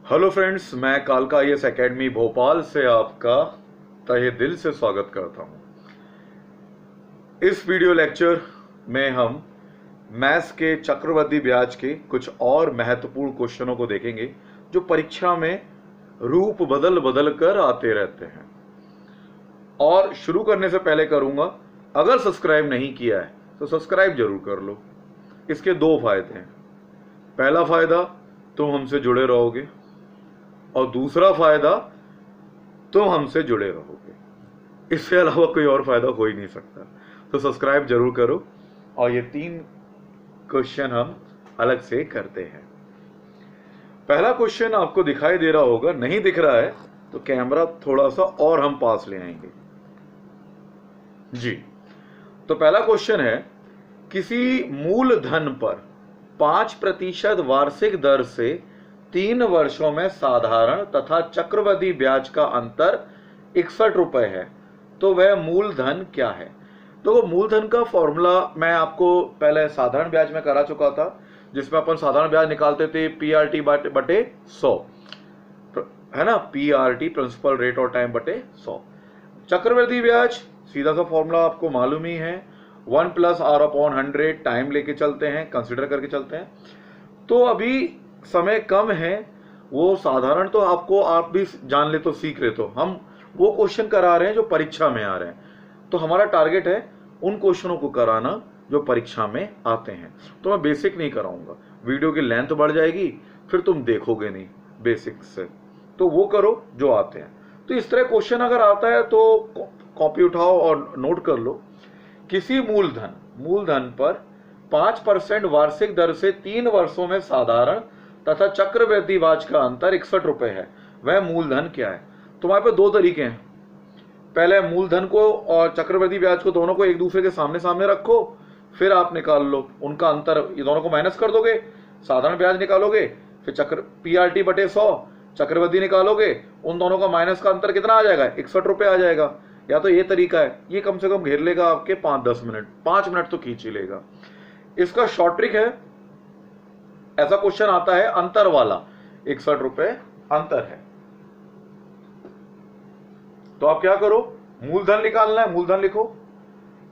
Hello friends, मैं कालका IAS academy Bhopal से आपका तहे दिल से स्वागत करता हूं। इस वीडियो लेक्चर में हम मैथ्स के चक्रवृद्धि ब्याज के कुछ और महत्वपूर्ण क्वेश्चनों को देखेंगे जो परीक्षा में रूप बदल बदल कर आते रहते हैं। और शुरू करने से पहले करूंगा, अगर सब्सक्राइब नहीं किया है तो सब्सक्राइब जरूर कर लो। इसके दो फायदे हैं। पहला फायदा, तुम हमसे जुड़े रहोगे, और दूसरा फायदा, तुम हमसे जुड़े रहोगे। इससे अलावा कोई और फायदा हो ही नहीं सकता। तो सब्सक्राइब जरूर करो। और ये 3 क्वेश्चन हम अलग से करते हैं। पहला क्वेश्चन आपको दिखाई दे रहा होगा, नहीं दिख रहा है तो कैमरा थोड़ा सा और हम पास ले आएंगे जी। तो पहला क्वेश्चन है, किसी मूलधन पर 5% वार्षिक दर से 3 वर्षों में साधारण तथा चक्रवृद्धि ब्याज का अंतर 61 रुपए है, तो वह मूलधन क्या है। तो मूलधन का फॉर्मूला मैं आपको पहले साधारण ब्याज में करा चुका था, जिसमें अपन साधारण ब्याज निकालते थे पीआरटी बटे 100, है ना। पीआरटी प्रिंसिपल रेट और टाइम बटे 100। चक्रवृद्धि ब्याज सीधा सा फॉर्मूला आपको मालूम ही है, 1 + r/100 टाइम लेके चलते हैं, कंसिडर करके चलते हैं। तो अभी समय कम है, वो साधारण तो आपको आप भी जान ले तो सीख रहे, तो हम वो क्वेश्चन करा रहे हैं जो परीक्षा में आ रहे हैं। तो हमारा टारगेट है उन क्वेश्चनों को कराना जो परीक्षा में आते हैं। तो मैं बेसिक नहीं कराऊंगा, वीडियो की लेंथ बढ़ जाएगी, फिर तुम देखोगे नहीं बेसिक से। तो वो करो जो आते हैं। तो इस तरह क्वेश्चन अगर आता है तो कॉपी उठाओ और नोट कर लो। किसी मूलधन पर 5% वार्षिक दर से 3 वर्षों में साधारण तथा चक्रवृद्धि ब्याज का अंतर 61 रुपए है, वह मूलधन क्या है। तुम्हारे पे 2 तरीके हैं। पहले मूलधन को और चक्रवृद्धि ब्याज को दोनों को एक दूसरे के सामने सामने रखो, फिर आप निकाल लो उनका अंतर। ये दोनों को माइनस कर दोगे, साधारण ब्याज निकालोगे, फिर पीआरटी बटे 100 चक्रवृद्धि निकालोगे, उन दोनों का माइनस का अंतर कितना आ जाएगा, 61 रुपए आ जाएगा। या तो ये तरीका है, ये कम से कम घेर लेगा आपके 5-10 मिनट, 5 मिनट तो खींच ही लेगा। इसका शॉर्ट ट्रिक है, ऐसा क्वेश्चन आता है अंतर वाला, 61 रुपए अंतर है, तो आप क्या करो, मूलधन निकालना है, मूलधन लिखो।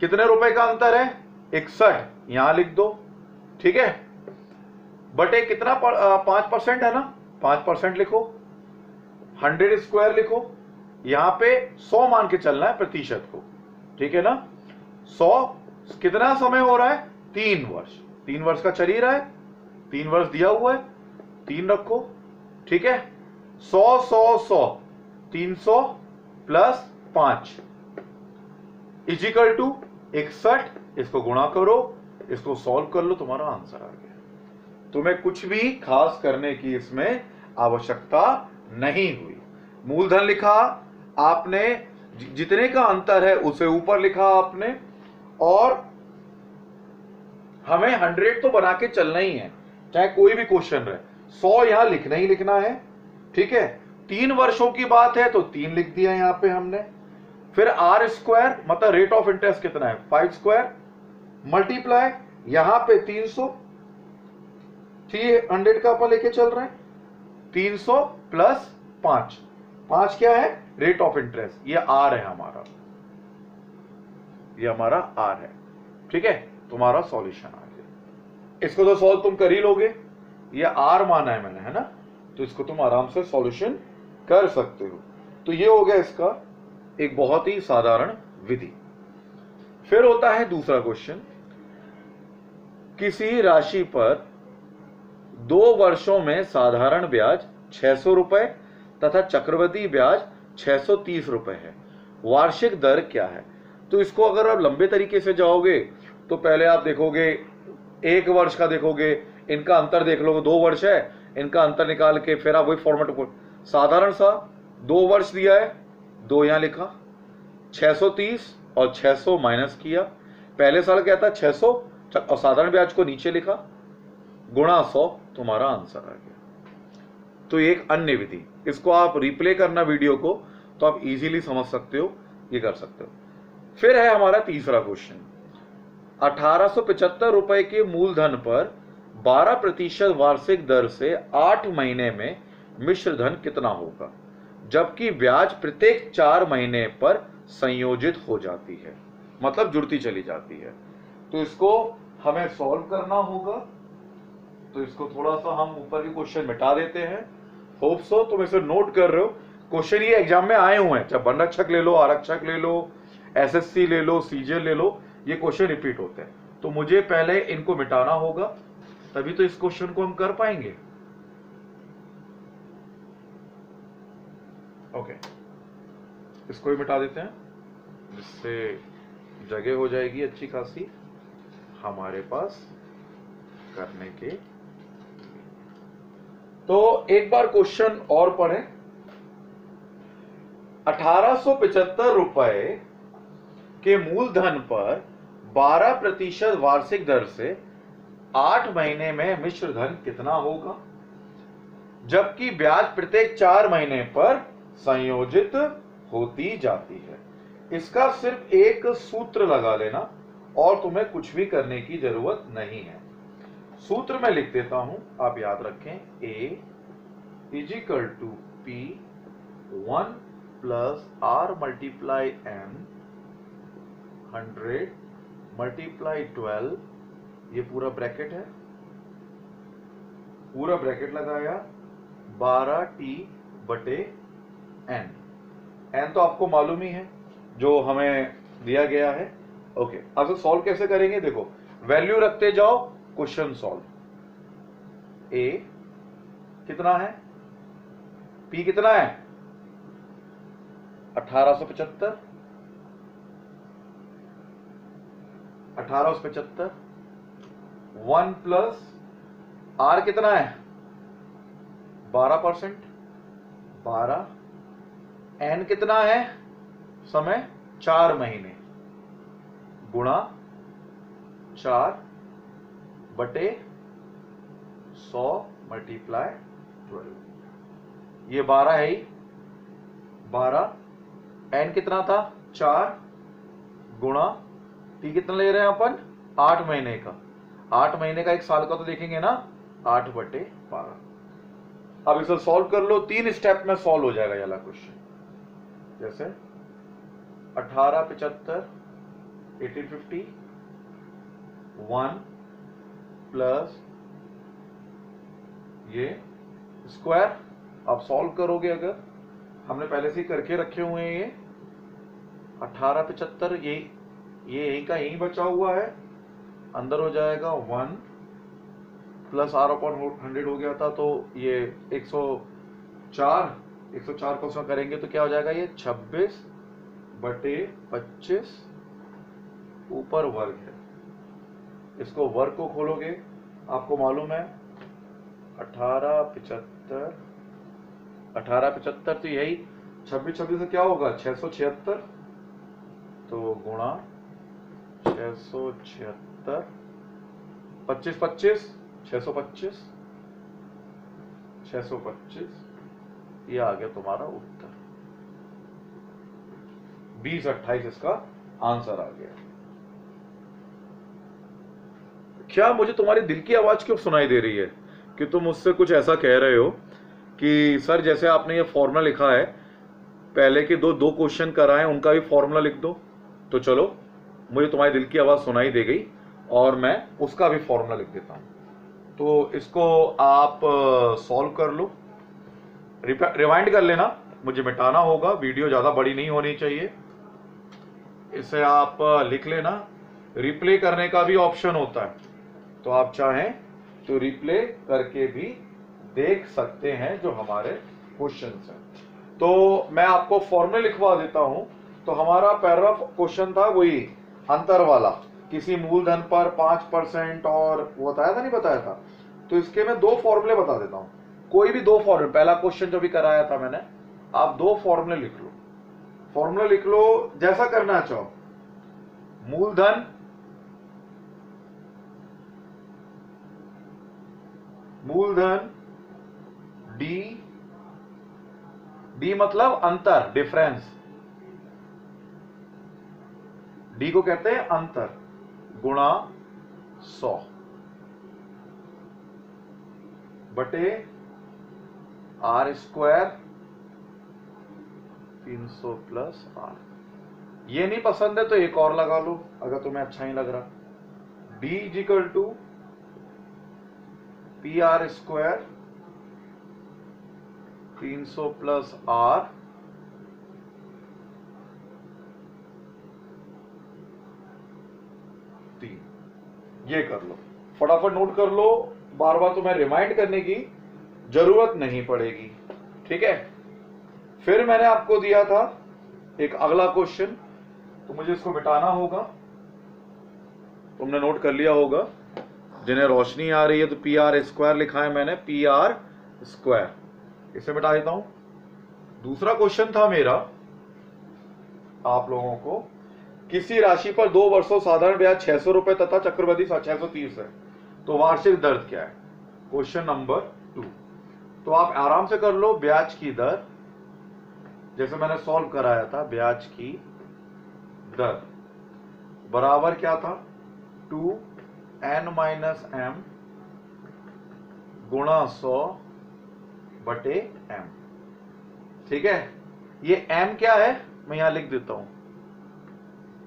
कितने रुपए का अंतर है, 61, यहां लिख दो, ठीक है। बटे कितना 5% है ना, 5% लिखो। 100 स्क्वायर लिखो, यहां पे 100 मान के चलना है प्रतिशत को, ठीक है ना। 100 कितना समय हो रहा है, 3 वर्ष। 3 वर्ष का चल ही रहा है, 3 वर्ष दिया हुआ है, 3 रखो, ठीक है। 100 100 100 300 + 5 इजिकल टू 61। इसको गुणा करो, इसको सॉल्व कर लो, तुम्हारा आंसर आ गया। तुम्हें कुछ भी खास करने की इसमें आवश्यकता नहीं हुई। मूलधन लिखा आपने, जितने का अंतर है उसे ऊपर लिखा आपने, और हमें 100 तो बना के चलना ही है, चाहे कोई भी क्वेश्चन रहे। 100 यहां लिखना ही लिखना है, ठीक है। 3 वर्षों की बात है तो 3 लिख दिया यहां पे हमने। फिर r स्क्वायर मतलब रेट ऑफ इंटरेस्ट कितना है, 5 स्क्वायर, मल्टीप्लाई यहां पे 300 का अपन लेके चल रहे हैं, 300 + 5, 5 क्या है, रेट ऑफ इंटरेस्ट, ये r है हमारा, ये हमारा r है, ठीक है। तुम्हारा सॉल्यूशन आ गया। इसको तो सॉल्व तुम कर ही लोगे, ये r माना है मैंने, है ना, तो इसको तुम आराम से सॉल्यूशन कर सकते हो। तो ये हो गया इसका एक बहुत ही साधारण विधि। फिर होता है दूसरा क्वेश्चन, किसी राशि पर 2 वर्षों में साधारण ब्याज 600 रुपए तथा चक्रवृद्धि ब्याज 630 रुपए है, वार्षिक दर क्या है। तो इसको अगर आप लंबे तरीके से जाओगे तो पहले आप देखोगे 1 वर्ष का, देखोगे इनका अंतर देख लोगे, 2 वर्ष है, इनका अंतर निकाल के फिर आप वही फॉर्मेट, साधारण सा 2 वर्ष दिया है, 2 यहां लिखा, 630 और 600 माइनस किया, पहले साल क्या था 600 और साधारण ब्याज को नीचे लिखा, गुणा 100, तुम्हारा आंसर आ गया। तो एक अन्य विधि, इसको आप रिप्ले करना वीडियो को तो आप इजीली समझ सकते हो, ये कर सकते हो। फिर है हमारा तीसरा क्वेश्चन, 1875 रुपए के मूलधन पर 12% वार्षिक दर से 8 महीने में मिश्र धन कितना होगा, जबकि ब्याज प्रत्येक 4 महीने पर संयोजित हो जाती है, मतलब जुड़ती चली जाती है। तो इसको हमें सॉल्व करना होगा। तो इसको थोड़ा सा हम ऊपर के क्वेश्चन मिटा देते हैं। होप सो तुम इसे नोट कर रहे हो। क्वेश्चन ये एग्जाम में आए हुए हैं, चाहे वन रक्षक ले लो, आरक्षक ले लो, एसएससी ले लो, सीजीएल ले लो, ये क्वेश्चन रिपीट होते हैं। तो मुझे पहले इनको मिटाना होगा, तभी तो इस क्वेश्चन को हम कर पाएंगे। ओके, इसको भी मिटा देते हैं, जिससे जगह हो जाएगी अच्छी खासी हमारे पास करने के। तो एक बार क्वेश्चन और पढ़ें। 1875 रुपए के मूलधन पर 12% वार्षिक दर से 8 महीने में मिश्र धन कितना होगा, जबकि ब्याज प्रत्येक 4 महीने पर संयोजित होती जाती है। इसका सिर्फ एक सूत्र लगा लेना और तुम्हें कुछ भी करने की जरूरत नहीं है। सूत्र मैं लिख देता हूं, आप याद रखें। A = P 1 + R × M 100 × 12, ये पूरा ब्रैकेट है, पूरा ब्रैकेट लगाया, 12T/N। N तो आपको मालूम ही है, जो हमें दिया गया है। ओके, अब सॉल्व कैसे करेंगे, देखो वैल्यू रखते जाओ, क्वेश्चन सॉल्व। A कितना है, P कितना है, 1875, 1875, 1 + R कितना है, 12%, 12, N कितना है, समय 4 महीने, गुणा 4/100 × 12, ये 12 है ही, 12, N कितना था, 4, गुणा T कितना ले रहे हैं अपन, 8 महीने का, 8 महीने का 1 साल का तो देखेंगे ना, 8/12। अब इसे सॉल्व कर लो, 3 स्टेप में सॉल्व हो जाएगा ये वाला क्वेश्चन। जैसे 1875 1850 1 प्लस ये स्क्वायर, आप सॉल्व करोगे, अगर हमने पहले से ही करके रखे हुए हैं, ये 1875, ये यही का यही बचा हुआ है, अंदर हो जाएगा 1 + R/100 हो गया था, तो ये 104 को उसमें करेंगे तो क्या हो जाएगा, ये 26/25 ऊपर वर्ग है। इसको वर्ग को खोलोगे, आपको मालूम है 1875 तो यही 26 से क्या होगा, 676, तो गुणा 676, 25 625, 625, ये आ गया तुम्हारा उत्तर। 2028 इसका आंसर आ गया। क्या मुझे तुम्हारी दिल की आवाज क्यों सुनाई दे रही है कि तुम मुझसे कुछ ऐसा कह रहे हो कि सर जैसे आपने ये फॉर्मूला लिखा है, पहले के दो क्वेश्चन कराए उनका भी फॉर्मूला लिख दो। तो चलो, मुझे तुम्हारी दिल की आवाज सुनाई दे गई और मैं उसका भी फॉर्मूला लिख देता हूं। तो इसको आप सॉल्व कर लो, रिवाइंड कर लेना, मुझे मिटाना होगा, वीडियो ज्यादा बड़ी नहीं होनी चाहिए। इसे आप लिख लेना। रिप्ले करने का भी ऑप्शन होता है, तो आप चाहें तो रिप्ले करके भी देख सकते हैं जो हमारे क्वेश्चंस हैं। तो मैं आपको फॉर्मूला लिखवा देता हूं। तो हमारा पैराग्राफ क्वेश्चन था वही अंतर वाला, किसी मूलधन पर 5% और वो बताया था, नहीं बताया था। तो इसके मैं 2 फॉर्मूले बता देता हूं, कोई भी 2 फॉर्मूले, पहला क्वेश्चन जो भी कराया था मैंने, आप 2 फॉर्मूले लिख लो। फॉर्मूला लिख लो जैसा करना चाहो। मूलधन डी मतलब अंतर, डिफरेंस, डी को कहते हैं अंतर, गुणा 100 बटे आर स्क्वायर 300 प्लस आर। ये नहीं पसंद है तो एक और लगा लो अगर तुम्हें अच्छा नहीं लग रहा। D is equal to P R square 300 plus R तीन। ये कर लो, फटाफट नोट कर लो, बार बार तुम्हें रिमाइंड करने की जरूरत नहीं पड़ेगी। ठीक है, फिर मैंने आपको दिया था एक अगला क्वेश्चन, तो मुझे इसको मिटाना होगा। तुमने नोट कर लिया होगा, जिन्हें रोशनी आ रही है तो पी आर स्क्वायर लिखा है मैंने, पी आर स्क्वायर, इसे मिटा देता हूं। दूसरा क्वेश्चन था मेरा आप लोगों को, किसी राशि पर 2 वर्षों साधारण ब्याज 600 रुपए तथा चक्रवृद्धि 630 है, तो वार्षिक दर क्या है? Question number 2। तो आप आराम से कर लो। ब्याज की दर जैसे मैंने सॉल्व कराया था, ब्याज की दर बराबर क्या था? 2n - m गुणा 100 बटे m। ठीक है, ये m क्या है मैं यहां लिख देता हूं,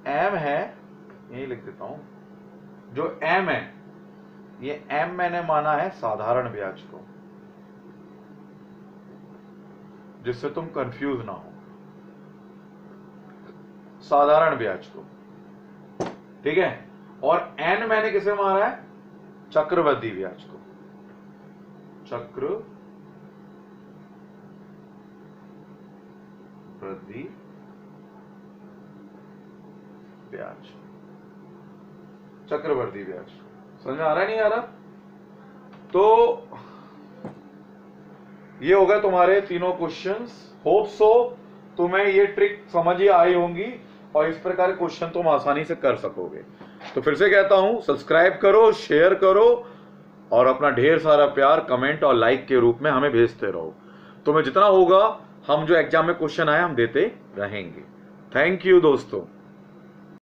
m है, यही लिख देता हूं, जो m है ये m मैंने माना है साधारण ब्याज को, जिससे तुम कंफ्यूज ना हो, साधारण ब्याज को। ठीक है, और n मैंने किसे माना है? चक्रवृद्धि ब्याज को, चक्रवृद्धि ब्याज, चक्रवृद्धि ब्याज। समझ में आ रहा है नहीं आ रहा? तो ये हो गए तुम्हारे तीनों क्वेश्चंस। होप सो तुम्हें ये ट्रिक समझ ही आई होंगी और इस प्रकार क्वेश्चन तुम आसानी से कर सकोगे। तो फिर से कहता हूं, सब्सक्राइब करो, शेयर करो और अपना ढेर सारा प्यार कमेंट और लाइक के रूप में हमें भेजते रहो। तुम्हें जितना होगा, हम जो एग्जाम में क्वेश्चन आए हम देते रहेंगे। थैंक यू दोस्तों।